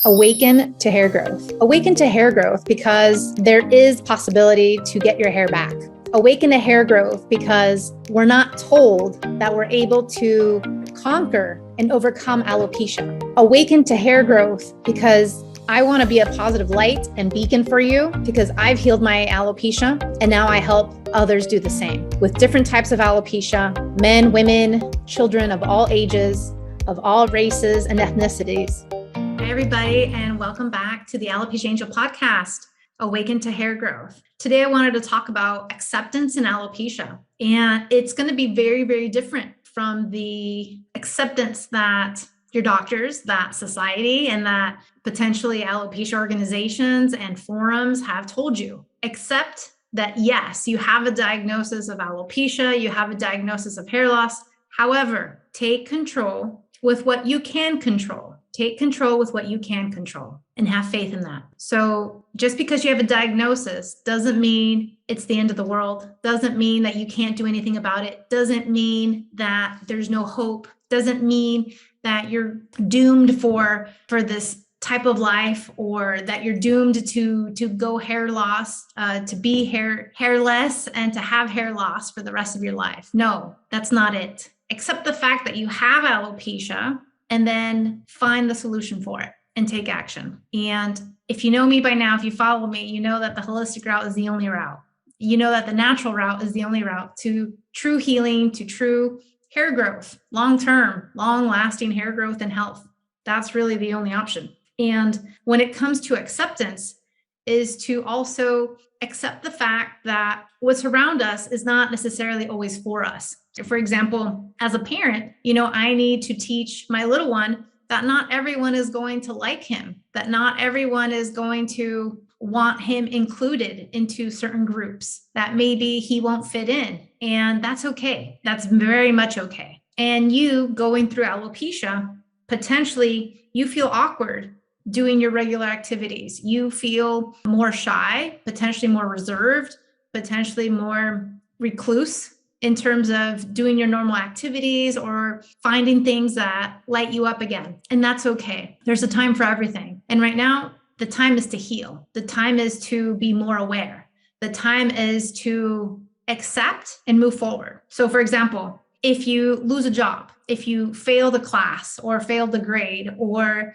Awaken to hair growth. Awaken to hair growth because there is possibility to get your hair back. Awaken to hair growth because we're not told that we're able to conquer and overcome alopecia. Awaken to hair growth because I want to be a positive light and beacon for you because I've healed my alopecia and now I help others do the same with different types of alopecia, men, women, children of all ages, of all races and ethnicities. Hi, everybody, and welcome back to the Alopecia Angel podcast, Awaken to Hair Growth. Today, I wanted to talk about acceptance in alopecia, and it's going to be very, very different from the acceptance that your doctors, that society, and that potentially alopecia organizations and forums have told you. Accept that, yes, you have a diagnosis of alopecia, you have a diagnosis of hair loss. However, take control with what you can control. Take control with what you can control and have faith in that. So just because you have a diagnosis doesn't mean it's the end of the world, doesn't mean that you can't do anything about it, doesn't mean that there's no hope, doesn't mean that you're doomed for this type of life, or that you're doomed to go hair loss, to be hairless and to have hair loss for the rest of your life. No, that's not it. Accept the fact that you have alopecia and then find the solution for it and take action. And if you know me by now, if you follow me, you know that the holistic route is the only route. You know that the natural route is the only route to true healing, to true hair growth, long-term, long-lasting hair growth and health. That's really the only option. And when it comes to acceptance, is to also accept the fact that what's around us is not necessarily always for us. For example, as a parent, I need to teach my little one that not everyone is going to like him, that not everyone is going to want him included into certain groups, that maybe he won't fit in. And that's okay. That's very much okay. And you going through alopecia, potentially you feel awkward doing your regular activities. You feel more shy, potentially more reserved, potentially more recluse in terms of doing your normal activities or finding things that light you up again. And that's okay. There's a time for everything. And right now, the time is to heal. The time is to be more aware. The time is to accept and move forward. So for example, if you lose a job, if you failed a class or failed the grade or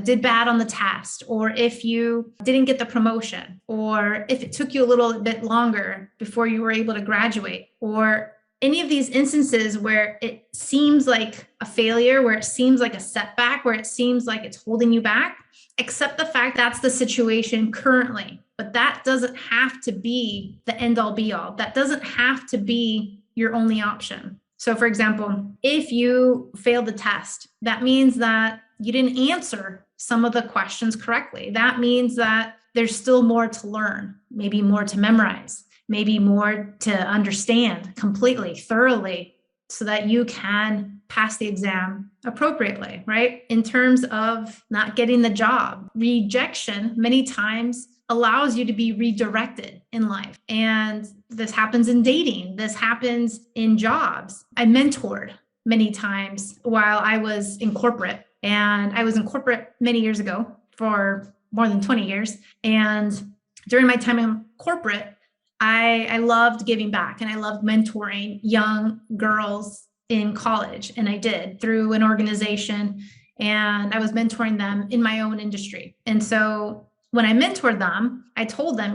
did bad on the test, or if you didn't get the promotion, or if it took you a little bit longer before you were able to graduate, or any of these instances where it seems like a failure, where it seems like a setback, where it seems like it's holding you back, accept the fact that's the situation currently. But that doesn't have to be the end all be all. That doesn't have to be your only option. So for example, if you failed the test, that means that you didn't answer some of the questions correctly. That means that there's still more to learn, maybe more to memorize, maybe more to understand completely, thoroughly, so that you can pass the exam appropriately, right? In terms of not getting the job, rejection many times allows you to be redirected in life. And this happens in dating. This happens in jobs. I mentored many times while I was in corporate. And I was in corporate many years ago for more than 20 years. And during my time in corporate, I loved giving back and I loved mentoring young girls in college. And I did through an organization, and I was mentoring them in my own industry. And so when I mentored them, I told them,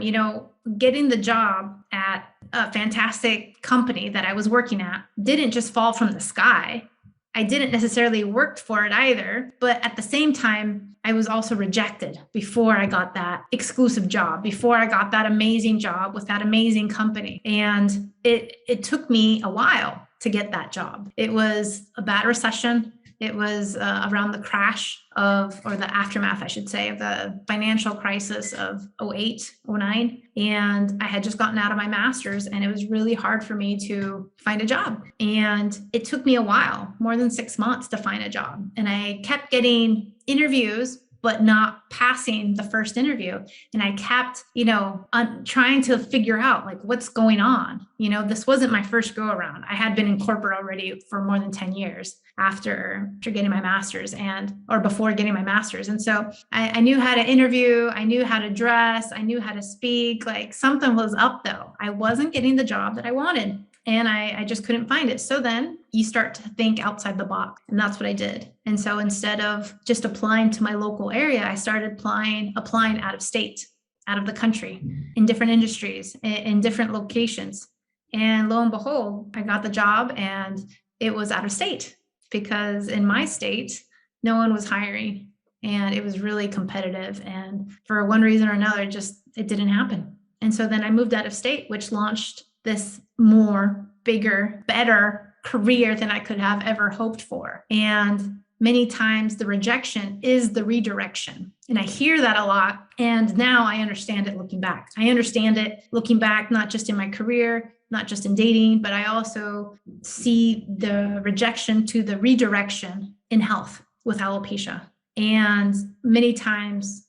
getting the job at a fantastic company that I was working at didn't just fall from the sky. I didn't necessarily work for it either, but at the same time, I was also rejected before I got that exclusive job, before I got that amazing job with that amazing company. And it took me a while to get that job. It was a bad recession. It was around the crash or the aftermath, I should say, of the financial crisis of 08, 09. And I had just gotten out of my master's, and it was really hard for me to find a job. And it took me a while, more than 6 months, to find a job. And I kept getting interviews but not passing the first interview. And I kept, trying to figure out like what's going on. This wasn't my first go around. I had been in corporate already for more than 10 years after getting my master's or before getting my master's. And so I knew how to interview. I knew how to dress. I knew how to speak. Like something was up though. I wasn't getting the job that I wanted. And I just couldn't find it. So then you start to think outside the box. And that's what I did. And so instead of just applying to my local area, I started applying out of state, out of the country, in different industries, in different locations. And lo and behold, I got the job and it was out of state because in my state, no one was hiring and it was really competitive. And for one reason or another, it didn't happen. And so then I moved out of state, which launched this bigger, better career than I could have ever hoped for. And many times the rejection is the redirection. And I hear that a lot. And now I understand it looking back. I understand it looking back, not just in my career, not just in dating, but I also see the rejection to the redirection in health with alopecia. And many times,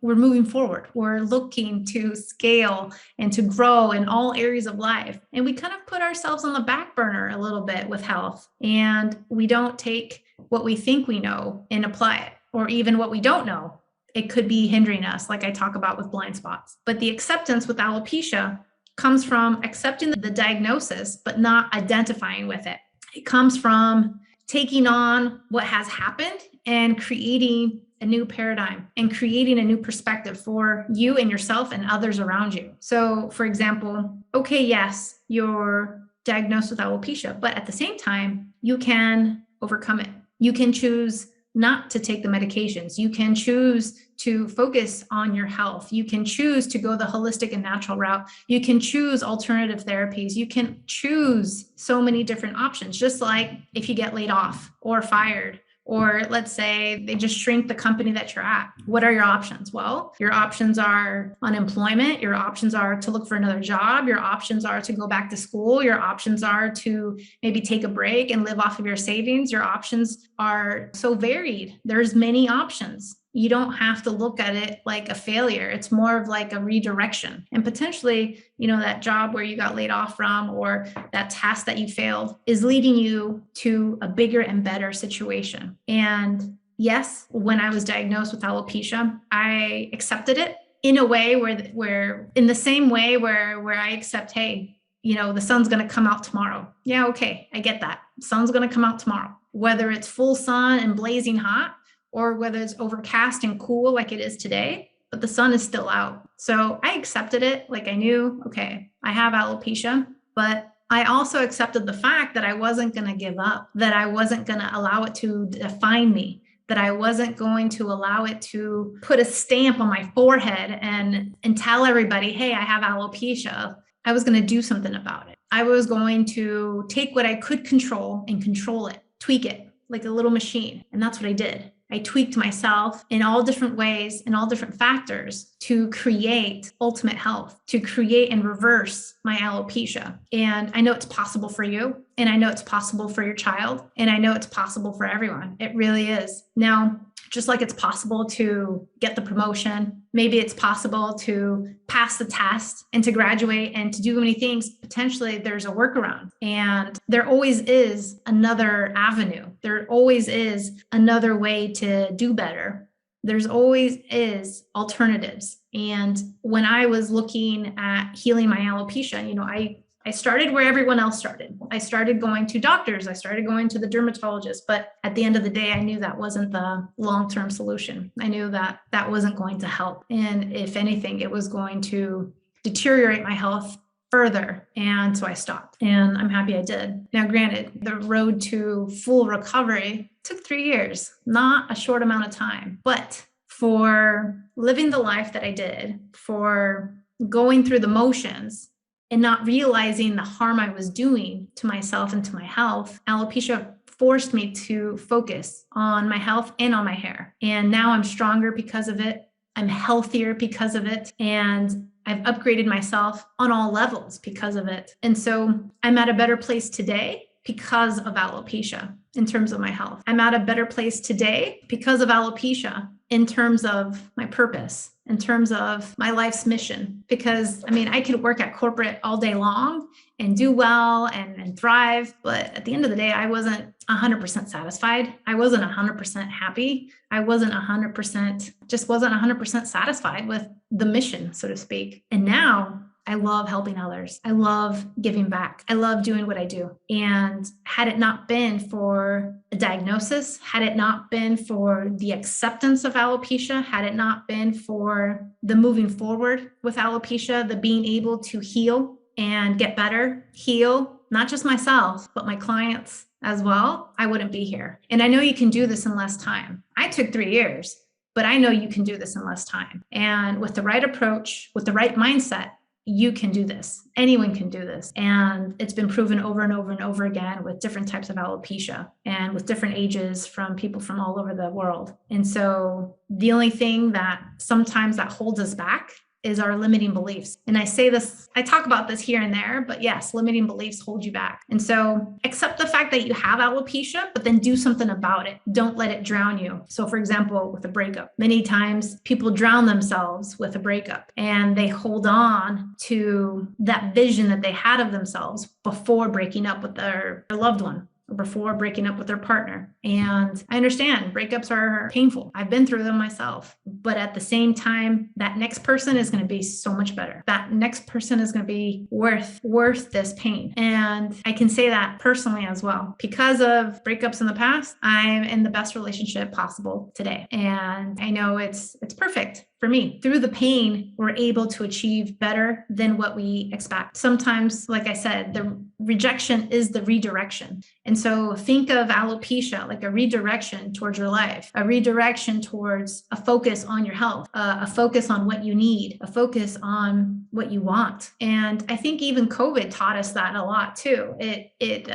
we're moving forward. We're looking to scale and to grow in all areas of life. And we kind of put ourselves on the back burner a little bit with health. And we don't take what we think we know and apply it, or even what we don't know. It could be hindering us, like I talk about with blind spots. But the acceptance with alopecia comes from accepting the diagnosis, but not identifying with it. It comes from taking on what has happened and creating a new paradigm and creating a new perspective for you and yourself and others around you. So for example, okay, yes, you're diagnosed with alopecia, but at the same time, you can overcome it. You can choose not to take the medications. You can choose to focus on your health. You can choose to go the holistic and natural route. You can choose alternative therapies. You can choose so many different options, just like if you get laid off or fired, or let's say they just shrink the company that you're at. What are your options? Well, your options are unemployment. Your options are to look for another job. Your options are to go back to school. Your options are to maybe take a break and live off of your savings. Your options are so varied. There's many options. You don't have to look at it like a failure. It's more of like a redirection. And potentially, that job where you got laid off from, or that task that you failed, is leading you to a bigger and better situation. And yes, when I was diagnosed with alopecia, I accepted it in a way where in the same way where I accept, hey, the sun's going to come out tomorrow. Yeah, okay, I get that. The sun's going to come out tomorrow. Whether it's full sun and blazing hot, or whether it's overcast and cool like it is today, but the sun is still out. So I accepted it. Like I knew, okay, I have alopecia, but I also accepted the fact that I wasn't going to give up, that I wasn't going to allow it to define me, that I wasn't going to allow it to put a stamp on my forehead and tell everybody, hey, I have alopecia. I was going to do something about it. I was going to take what I could control and control it, tweak it like a little machine. And that's what I did. I tweaked myself in all different ways and all different factors to create ultimate health, to create and reverse my alopecia. And I know it's possible for you, and I know it's possible for your child, and I know it's possible for everyone. It really is. Now, just like it's possible to get the promotion, maybe it's possible to pass the test and to graduate and to do many things. Potentially there's a workaround, and there always is another avenue. There always is another way to do better. There's always is alternatives. And when I was looking at healing my alopecia, I started where everyone else started. I started going to doctors. I started going to the dermatologist. But at the end of the day, I knew that wasn't the long-term solution. I knew that wasn't going to help. And if anything, it was going to deteriorate my health further. And so I stopped, and I'm happy I did. Now, granted, the road to full recovery took 3 years, not a short amount of time. But for living the life that I did, for going through the motions, and not realizing the harm I was doing to myself and to my health, alopecia forced me to focus on my health and on my hair. And now I'm stronger because of it. I'm healthier because of it. And I've upgraded myself on all levels because of it. And so I'm at a better place today because of alopecia in terms of my health. I'm at a better place today because of alopecia in terms of my purpose, in terms of my life's mission. Because I mean, I could work at corporate all day long and do well and thrive. But at the end of the day, I wasn't 100% satisfied. I wasn't 100% happy. I wasn't 100% satisfied with the mission, so to speak. And now I love helping others. I love giving back. I love doing what I do. And had it not been for a diagnosis, had it not been for the acceptance of alopecia, had it not been for the moving forward with alopecia, the being able to heal and get better, heal, not just myself, but my clients as well, I wouldn't be here. And I know you can do this in less time. I took 3 years, but I know you can do this in less time. And with the right approach, with the right mindset, you can do this. Anyone can do this. And it's been proven over and over and over again with different types of alopecia and with different ages from people from all over the world. And so the only thing that sometimes that holds us back is our limiting beliefs. And I say this, I talk about this here and there, but yes, limiting beliefs hold you back. And so accept the fact that you have alopecia, but then do something about it. Don't let it drown you. So for example, with a breakup, many times people drown themselves with a breakup and they hold on to that vision that they had of themselves before breaking up with their loved one, before breaking up with their partner. And I understand breakups are painful. I've been through them myself. But at the same time, that next person is going to be so much better. That next person is going to be worth this pain. And I can say that personally as well. Because of breakups in the past, I'm in the best relationship possible today. And I know it's perfect for me. Through the pain, we're able to achieve better than what we expect. Sometimes, like I said, the rejection is the redirection. And so think of alopecia like a redirection towards your life, a redirection towards a focus on your health, a focus on what you need, a focus on what you want. And I think even COVID taught us that a lot too. It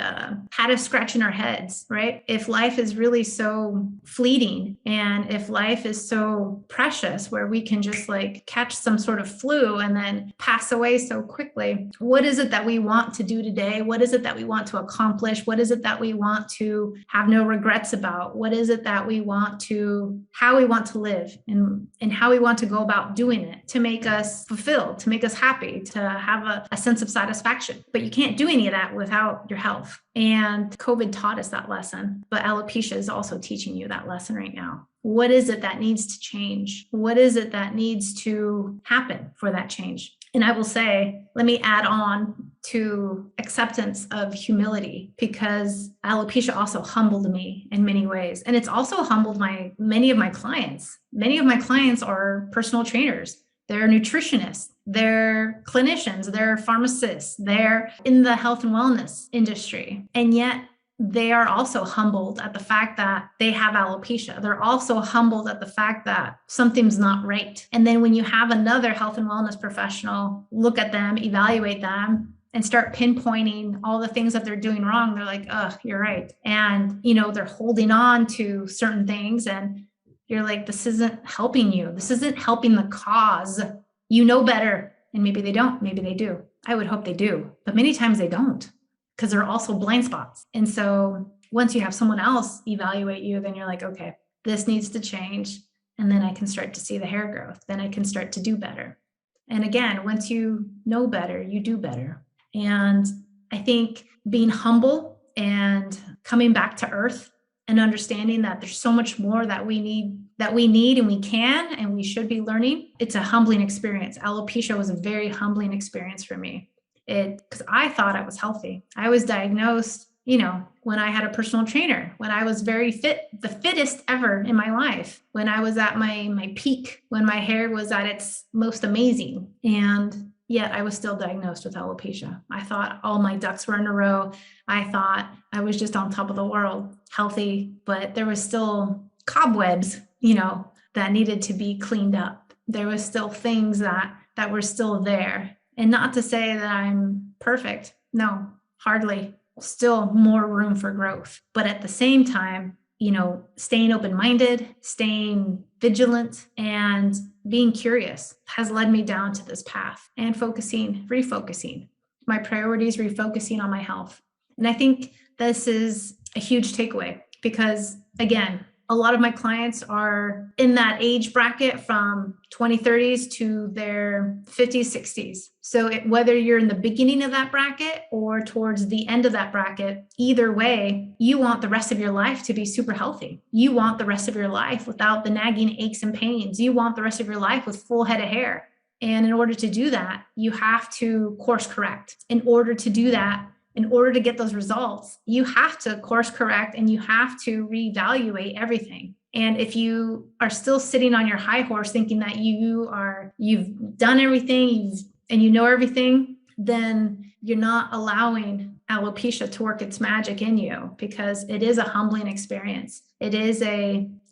had us scratching our heads, right? If life is really so fleeting and if life is so precious where we can just like catch some sort of flu and then pass away so quickly, what is it that we want to do today? What is it that we want to accomplish? What is it that we want to have no regrets about? What is it that we want to, how we want to live and how we want to go about doing it to make us fulfilled, to make us happy, to have a sense of satisfaction. But you can't do any of that without your health. And COVID taught us that lesson, but alopecia is also teaching you that lesson right now. What is it that needs to change? What is it that needs to happen for that change? And I will say, let me add on to acceptance of humility, because alopecia also humbled me in many ways. And it's also humbled many of my clients. Many of my clients are personal trainers. They're nutritionists, they're clinicians, they're pharmacists, they're in the health and wellness industry. And yet they are also humbled at the fact that they have alopecia. They're also humbled at the fact that something's not right. And then when you have another health and wellness professional look at them, evaluate them, and start pinpointing all the things that they're doing wrong, they're like, oh, you're right. And, they're holding on to certain things and you're like, this isn't helping you. This isn't helping the cause. You know better. And maybe they don't. Maybe they do. I would hope they do. But many times they don't, because there are also blind spots. And so once you have someone else evaluate you, then you're like, okay, this needs to change. And then I can start to see the hair growth. Then I can start to do better. And again, once you know better, you do better. And I think being humble and coming back to earth and understanding that there's so much more that we need and we can and we should be learning. It's a humbling experience. Alopecia was a very humbling experience for me. Because I thought I was healthy. I was diagnosed, when I had a personal trainer, when I was very fit, the fittest ever in my life, when I was at my peak, when my hair was at its most amazing. And yet I was still diagnosed with alopecia. I thought all my ducks were in a row. I thought I was just on top of the world, healthy, but there was still cobwebs, that needed to be cleaned up. There was still things that were still there. And not to say that I'm perfect. No, hardly. Still more room for growth. But at the same time, staying open-minded, staying vigilant, and being curious has led me down to this path and refocusing. My priorities, refocusing on my health. And I think this is a huge takeaway because, again, a lot of my clients are in that age bracket from 2030s to their 50s, 60s. So whether you're in the beginning of that bracket or towards the end of that bracket, either way, you want the rest of your life to be super healthy. You want the rest of your life without the nagging aches and pains. You want the rest of your life with full head of hair. And in order to do that, you have to course correct. In order to do that, in order to get those results, you have to course correct and you have to reevaluate everything. And if you are still sitting on your high horse thinking that you've done everything and you know everything, then you're not allowing alopecia to work its magic in you, because it is a humbling experience. It is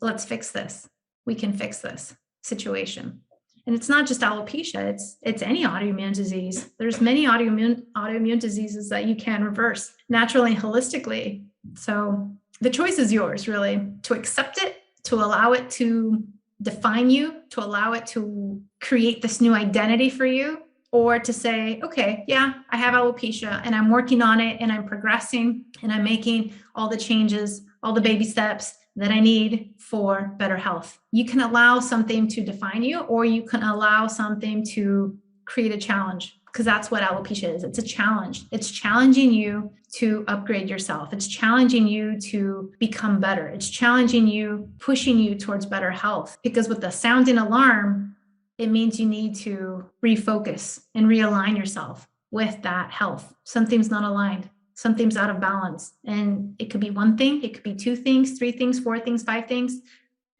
let's fix this. We can fix this situation. And it's not just alopecia, it's any autoimmune disease. There's many autoimmune diseases that you can reverse naturally and holistically. So the choice is yours, really, to accept it, to allow it to define you, to allow it to create this new identity for you, or to say, okay, yeah, I have alopecia and I'm working on it and I'm progressing and I'm making all the changes, all the baby steps that I need for better health. You can allow something to define you, or you can allow something to create a challenge, because that's what alopecia is. It's a challenge. It's challenging you to upgrade yourself. It's challenging you to become better. It's challenging you, pushing you towards better health, because with the sounding alarm, it means you need to refocus and realign yourself with that health. Something's not aligned. Something's out of balance. And it could be one thing, it could be two things, three things, four things, five things.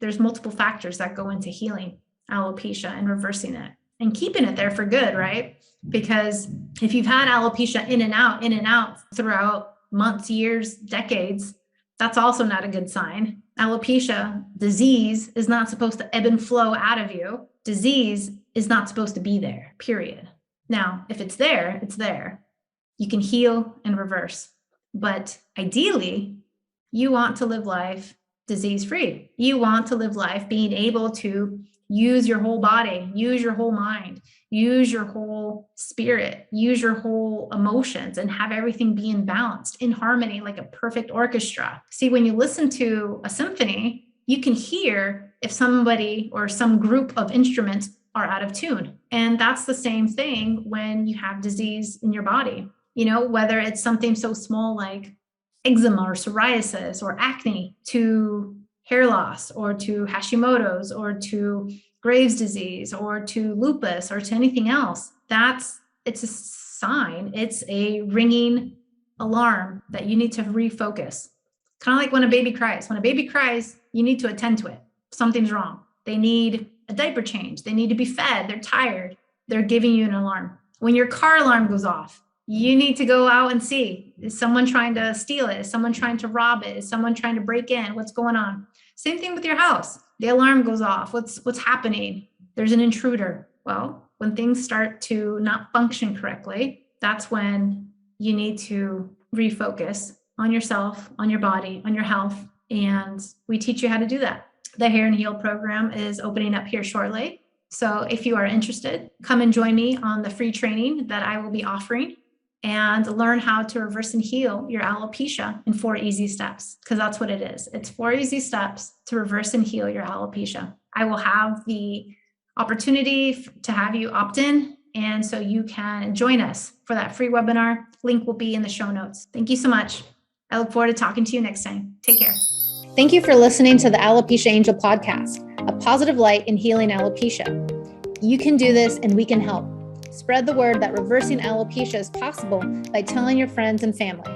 There's multiple factors that go into healing alopecia and reversing it and keeping it there for good, right? Because if you've had alopecia in and out throughout months, years, decades, that's also not a good sign. Alopecia, disease, is not supposed to ebb and flow out of you. Disease is not supposed to be there, period. Now, if it's there, it's there. You can heal and reverse. But ideally, you want to live life disease-free. You want to live life being able to use your whole body, use your whole mind, use your whole spirit, use your whole emotions, and have everything being balanced in harmony like a perfect orchestra. See, when you listen to a symphony, you can hear if somebody or some group of instruments are out of tune. And that's the same thing when you have disease in your body. Whether it's something so small like eczema or psoriasis or acne, to hair loss, or to Hashimoto's, or to Graves' disease, or to lupus, or to anything else, it's a sign. It's a ringing alarm that you need to refocus. Kind of like when a baby cries. When a baby cries, you need to attend to it. Something's wrong. They need a diaper change. They need to be fed. They're tired. They're giving you an alarm. When your car alarm goes off, you need to go out and see, is someone trying to steal it? Is someone trying to rob it? Is someone trying to break in? What's going on? Same thing with your house. The alarm goes off. What's happening? There's an intruder. Well, when things start to not function correctly, that's when you need to refocus on yourself, on your body, on your health. And we teach you how to do that. The Hair and Heal program is opening up here shortly. So if you are interested, come and join me on the free training that I will be offering, and learn how to reverse and heal your alopecia in 4 easy steps, because that's what it is. It's 4 easy steps to reverse and heal your alopecia. I will have the opportunity to have you opt in, and so you can join us for that free webinar. Link will be in the show notes. Thank you so much. I look forward to talking to you next time. Take care. Thank you for listening to the Alopecia Angel podcast, a positive light in healing alopecia. You can do this, and we can help. Spread the word that reversing alopecia is possible by telling your friends and family.